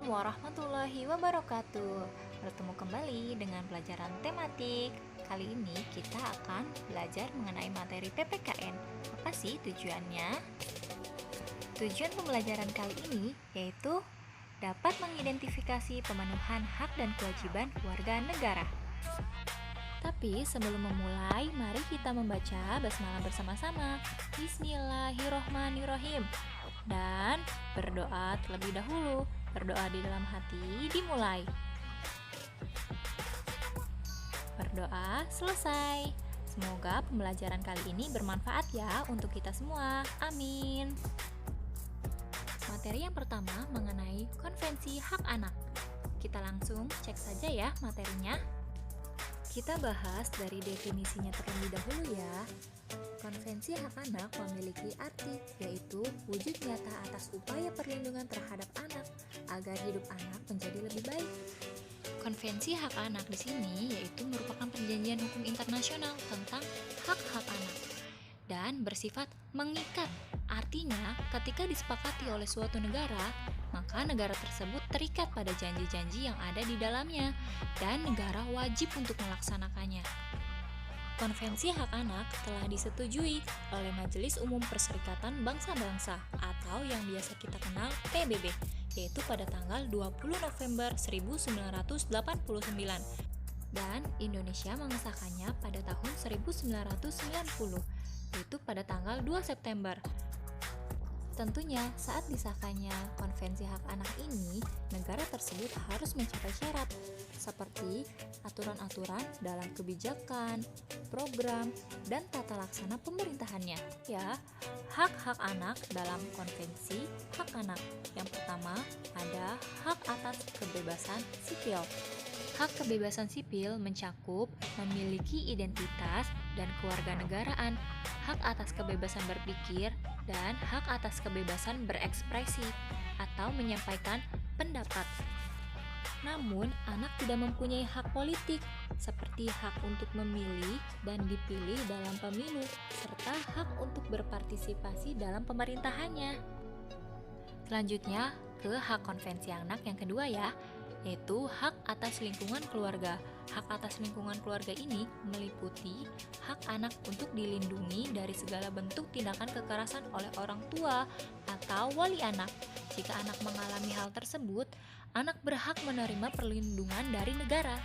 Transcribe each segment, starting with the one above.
warahmatullahi wabarakatuh. Bertemu kembali dengan pelajaran tematik. Kali ini kita akan belajar mengenai materi PPKN. Apa sih tujuannya? Tujuan pembelajaran kali ini yaitu dapat mengidentifikasi pemenuhan hak dan kewajiban warga negara. Tapi sebelum memulai, mari kita membaca basmalah bersama-sama. Bismillahirrohmanirrohim. Dan berdoa terlebih dahulu. Berdoa di dalam hati dimulai. Berdoa selesai. Semoga pembelajaran kali ini bermanfaat ya untuk kita semua. Amin. Materi yang pertama mengenai Konvensi Hak Anak. Kita langsung cek saja ya materinya. Kita bahas dari definisinya terlebih dahulu ya. Konvensi Hak Anak memiliki arti, yaitu wujud nyata atas upaya perlindungan terhadap anak agar hidup anak menjadi lebih baik. Konvensi Hak Anak di sini yaitu merupakan perjanjian hukum internasional tentang hak-hak anak dan bersifat mengikat. Artinya, ketika disepakati oleh suatu negara, maka negara tersebut terikat pada janji-janji yang ada di dalamnya dan negara wajib untuk melaksanakannya. Konvensi Hak Anak telah disetujui oleh Majelis Umum Perserikatan Bangsa-Bangsa atau yang biasa kita kenal PBB, yaitu pada tanggal 20 November 1989 dan Indonesia mengesahkannya pada tahun 1990, yaitu pada tanggal 2 September. Tentunya saat disahkannya Konvensi Hak Anak ini, negara tersebut harus mencapai syarat seperti aturan-aturan dalam kebijakan, program, dan tata laksana pemerintahannya. Ya, hak-hak anak dalam Konvensi Hak Anak. Yang pertama ada hak atas kebebasan sipil. Hak kebebasan sipil mencakup memiliki identitas dan kewarganegaraan, hak atas kebebasan berpikir, dan hak atas kebebasan berekspresi atau menyampaikan pendapat. Namun, anak tidak mempunyai hak politik, seperti hak untuk memilih dan dipilih dalam pemilu, serta hak untuk berpartisipasi dalam pemerintahannya. Selanjutnya, ke hak konvensi anak yang kedua ya, yaitu hak atas lingkungan keluarga. Hak atas lingkungan keluarga ini meliputi hak anak untuk dilindungi dari segala bentuk tindakan kekerasan oleh orang tua atau wali anak. Jika anak mengalami hal tersebut, anak berhak menerima perlindungan dari negara.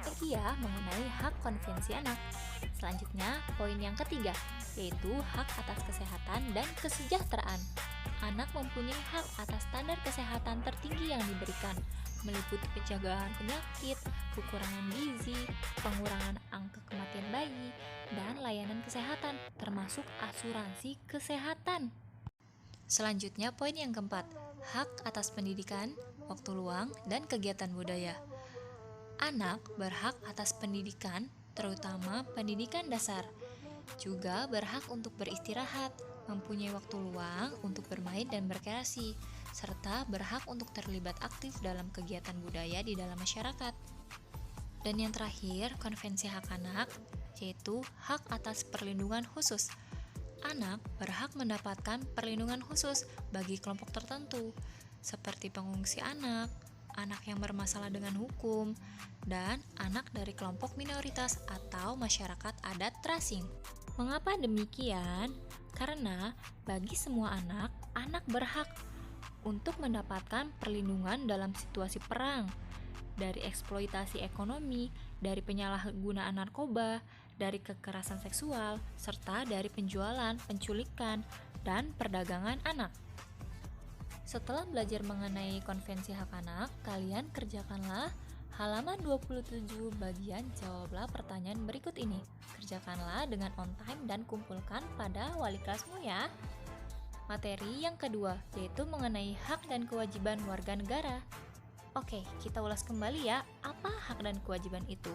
Sekian mengenai hak konvensi anak. Selanjutnya, poin yang ketiga, yaitu hak atas kesehatan dan kesejahteraan. Anak mempunyai hak atas standar kesehatan tertinggi yang diberikan, meliputi pencegahan penyakit, kekurangan gizi, pengurangan angka kematian bayi, dan layanan kesehatan, termasuk asuransi kesehatan. Selanjutnya, poin yang keempat, hak atas pendidikan, waktu luang, dan kegiatan budaya. Anak berhak atas pendidikan, terutama pendidikan dasar. Juga berhak untuk beristirahat, mempunyai waktu luang untuk bermain dan berkreasi, serta berhak untuk terlibat aktif dalam kegiatan budaya di dalam masyarakat. Dan yang terakhir, Konvensi Hak Anak, yaitu hak atas perlindungan khusus. Anak berhak mendapatkan perlindungan khusus bagi kelompok tertentu, seperti pengungsi anak, anak yang bermasalah dengan hukum, dan anak dari kelompok minoritas atau masyarakat adat terasing. Mengapa demikian? Karena bagi semua anak, anak berhak untuk mendapatkan perlindungan dalam situasi perang, dari eksploitasi ekonomi, dari penyalahgunaan narkoba, dari kekerasan seksual, serta dari penjualan, penculikan, dan perdagangan anak. Setelah belajar mengenai Konvensi Hak Anak, kalian kerjakanlah halaman 27 bagian jawablah pertanyaan berikut ini. Kerjakanlah dengan on time dan kumpulkan pada wali kelasmu ya. Materi yang kedua, yaitu mengenai hak dan kewajiban warga negara. Oke, kita ulas kembali ya, apa hak dan kewajiban itu?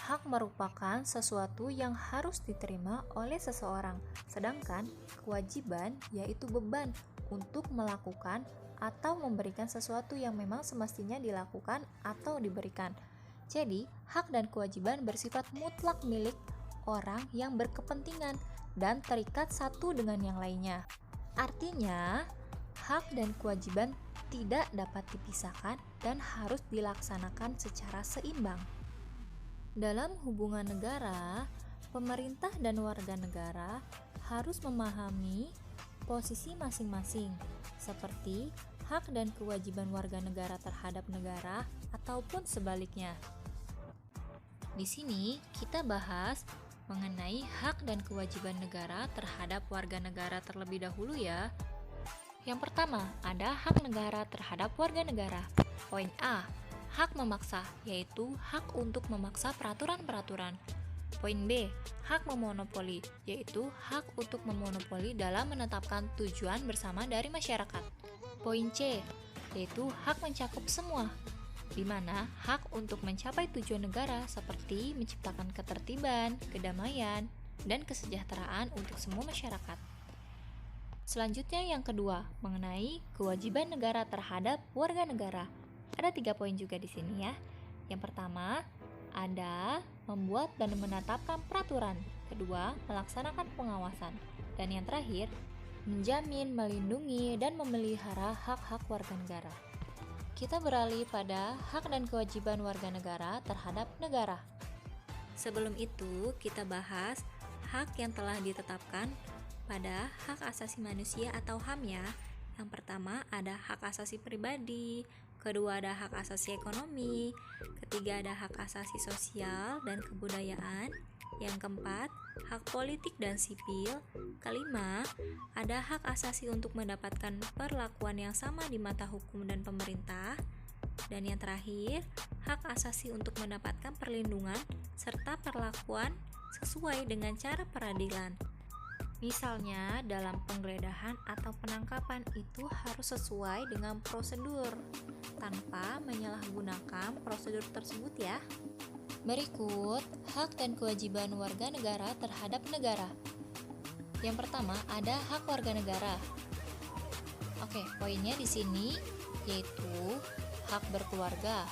Hak merupakan sesuatu yang harus diterima oleh seseorang, sedangkan kewajiban yaitu beban untuk melakukan atau memberikan sesuatu yang memang semestinya dilakukan atau diberikan. Jadi, hak dan kewajiban bersifat mutlak milik orang yang berkepentingan dan terikat satu dengan yang lainnya. Artinya, hak dan kewajiban tidak dapat dipisahkan dan harus dilaksanakan secara seimbang. Dalam hubungan negara, pemerintah dan warga negara harus memahami posisi masing-masing, seperti hak dan kewajiban warga negara terhadap negara ataupun sebaliknya. Di sini kita bahas mengenai hak dan kewajiban negara terhadap warga negara terlebih dahulu ya. Yang pertama, ada hak negara terhadap warga negara. Poin A, hak memaksa, yaitu hak untuk memaksa peraturan-peraturan. Poin B, hak memonopoli, yaitu hak untuk memonopoli dalam menetapkan tujuan bersama dari masyarakat. Poin C, yaitu hak mencakup semua, di mana hak untuk mencapai tujuan negara seperti menciptakan ketertiban, kedamaian, dan kesejahteraan untuk semua masyarakat. Selanjutnya yang kedua, mengenai kewajiban negara terhadap warga negara. Ada 3 poin juga di sini ya. Yang pertama, ada membuat dan menetapkan peraturan. Kedua, melaksanakan pengawasan. Dan yang terakhir, menjamin, melindungi, dan memelihara hak-hak warga negara. Kita beralih pada hak dan kewajiban warga negara terhadap negara. Sebelum itu, kita bahas hak yang telah ditetapkan pada hak asasi manusia atau HAM ya. Yang pertama ada hak asasi pribadi, kedua ada hak asasi ekonomi, ketiga ada hak asasi sosial dan kebudayaan, yang keempat hak politik dan sipil, kelima ada hak asasi untuk mendapatkan perlakuan yang sama di mata hukum dan pemerintah, dan yang terakhir hak asasi untuk mendapatkan perlindungan serta perlakuan sesuai dengan cara peradilan. Misalnya, dalam penggeledahan atau penangkapan itu harus sesuai dengan prosedur, tanpa menyalahgunakan prosedur tersebut ya. Berikut, hak dan kewajiban warga negara terhadap negara. Yang pertama, ada hak warga negara. Oke, poinnya di sini yaitu hak berkeluarga,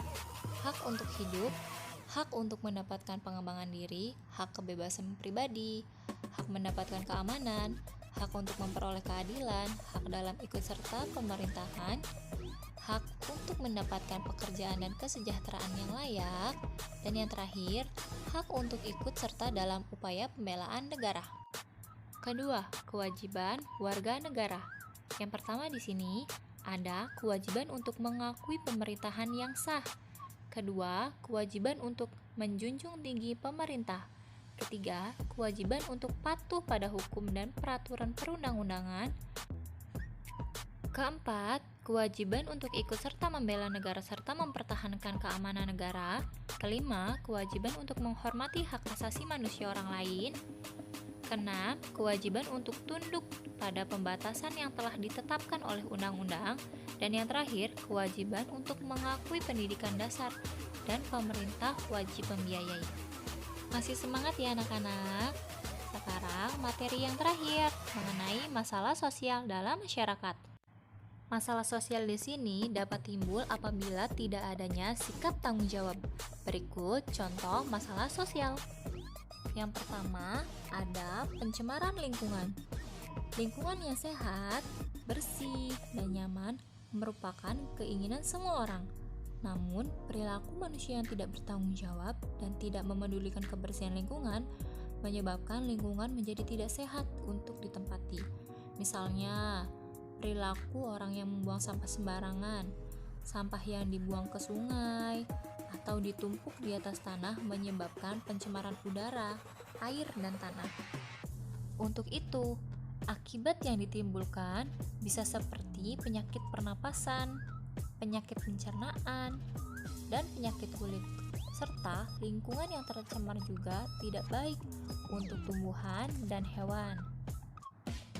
hak untuk hidup, hak untuk mendapatkan pengembangan diri, hak kebebasan pribadi, hak mendapatkan keamanan, hak untuk memperoleh keadilan, hak dalam ikut serta pemerintahan, hak untuk mendapatkan pekerjaan dan kesejahteraan yang layak, dan yang terakhir, hak untuk ikut serta dalam upaya pembelaan negara. Kedua, kewajiban warga negara. Yang pertama di sini ada kewajiban untuk mengakui pemerintahan yang sah. Kedua, kewajiban untuk menjunjung tinggi pemerintah. Ketiga, kewajiban untuk patuh pada hukum dan peraturan perundang-undangan. Keempat, kewajiban untuk ikut serta membela negara serta mempertahankan keamanan negara. Kelima, kewajiban untuk menghormati hak asasi manusia orang lain. Keenam, kewajiban untuk tunduk pada pembatasan yang telah ditetapkan oleh undang-undang. Dan yang terakhir, kewajiban untuk mengakui pendidikan dasar dan pemerintah wajib membiayai. Masih semangat ya anak-anak? Sekarang materi yang terakhir mengenai masalah sosial dalam masyarakat. Masalah sosial di sini dapat timbul apabila tidak adanya sikap tanggung jawab. Berikut contoh masalah sosial. Yang pertama, ada pencemaran lingkungan. Lingkungan yang sehat, bersih, dan nyaman merupakan keinginan semua orang. Namun, perilaku manusia yang tidak bertanggung jawab dan tidak memedulikan kebersihan lingkungan menyebabkan lingkungan menjadi tidak sehat untuk ditempati. Misalnya, perilaku orang yang membuang sampah sembarangan, sampah yang dibuang ke sungai, atau ditumpuk di atas tanah menyebabkan pencemaran udara, air, dan tanah. Untuk itu, akibat yang ditimbulkan bisa seperti penyakit pernapasan, penyakit pencernaan, dan penyakit kulit, serta lingkungan yang tercemar juga tidak baik untuk tumbuhan dan hewan.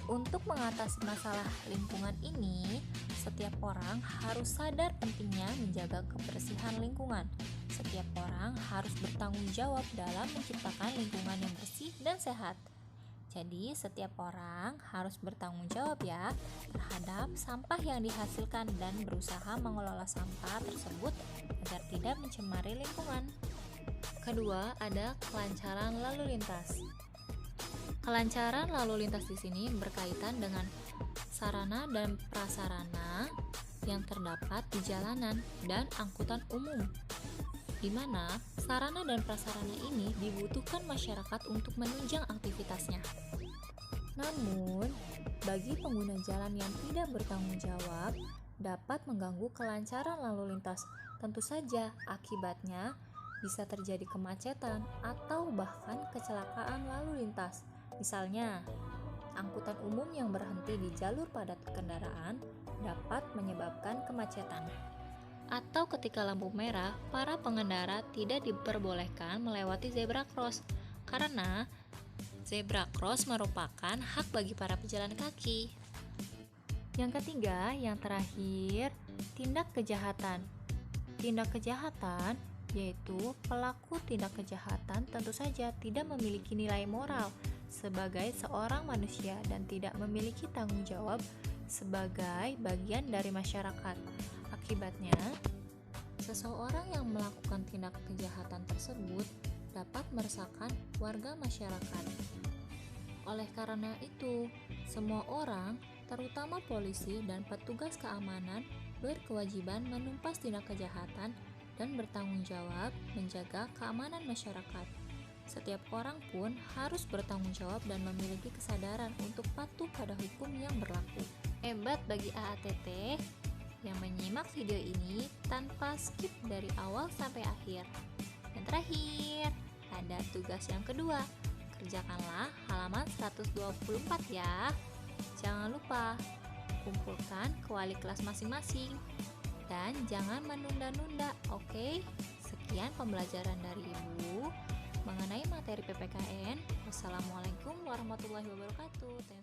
Untuk mengatasi masalah lingkungan ini, setiap orang harus sadar pentingnya menjaga kebersihan lingkungan. Setiap orang harus bertanggung jawab dalam menciptakan lingkungan yang bersih dan sehat. Jadi, setiap orang harus bertanggung jawab ya terhadap sampah yang dihasilkan dan berusaha mengelola sampah tersebut agar tidak mencemari lingkungan. Kedua, ada kelancaran lalu lintas. Kelancaran lalu lintas di sini berkaitan dengan sarana dan prasarana yang terdapat di jalanan dan angkutan umum, di mana sarana dan prasarana ini dibutuhkan masyarakat untuk menunjang aktivitasnya. Namun, bagi pengguna jalan yang tidak bertanggung jawab, dapat mengganggu kelancaran lalu lintas. Tentu saja, akibatnya bisa terjadi kemacetan atau bahkan kecelakaan lalu lintas. Misalnya, angkutan umum yang berhenti di jalur padat kendaraan dapat menyebabkan kemacetan. Atau ketika lampu merah, para pengendara tidak diperbolehkan melewati zebra cross karena zebra cross merupakan hak bagi para pejalan kaki. Yang ketiga, yang terakhir, tindak kejahatan. Tindak kejahatan yaitu pelaku tindak kejahatan tentu saja tidak memiliki nilai moral sebagai seorang manusia dan tidak memiliki tanggung jawab sebagai bagian dari masyarakat. Akibatnya, seseorang yang melakukan tindak kejahatan tersebut dapat meresahkan warga masyarakat. Oleh karena itu, semua orang, terutama polisi dan petugas keamanan, berkewajiban menumpas tindak kejahatan dan bertanggung jawab menjaga keamanan masyarakat. Setiap orang pun harus bertanggung jawab dan memiliki kesadaran untuk patuh pada hukum yang berlaku. Hebat bagi AATT yang menyimak video ini tanpa skip dari awal sampai akhir. Yang terakhir, ada tugas yang kedua. Kerjakanlah halaman 124 ya. Jangan lupa, kumpulkan ke wali kelas masing-masing. Dan jangan menunda-nunda, oke? Sekian pembelajaran dari Ibu mengenai materi PPKN. Wassalamualaikum warahmatullahi wabarakatuh.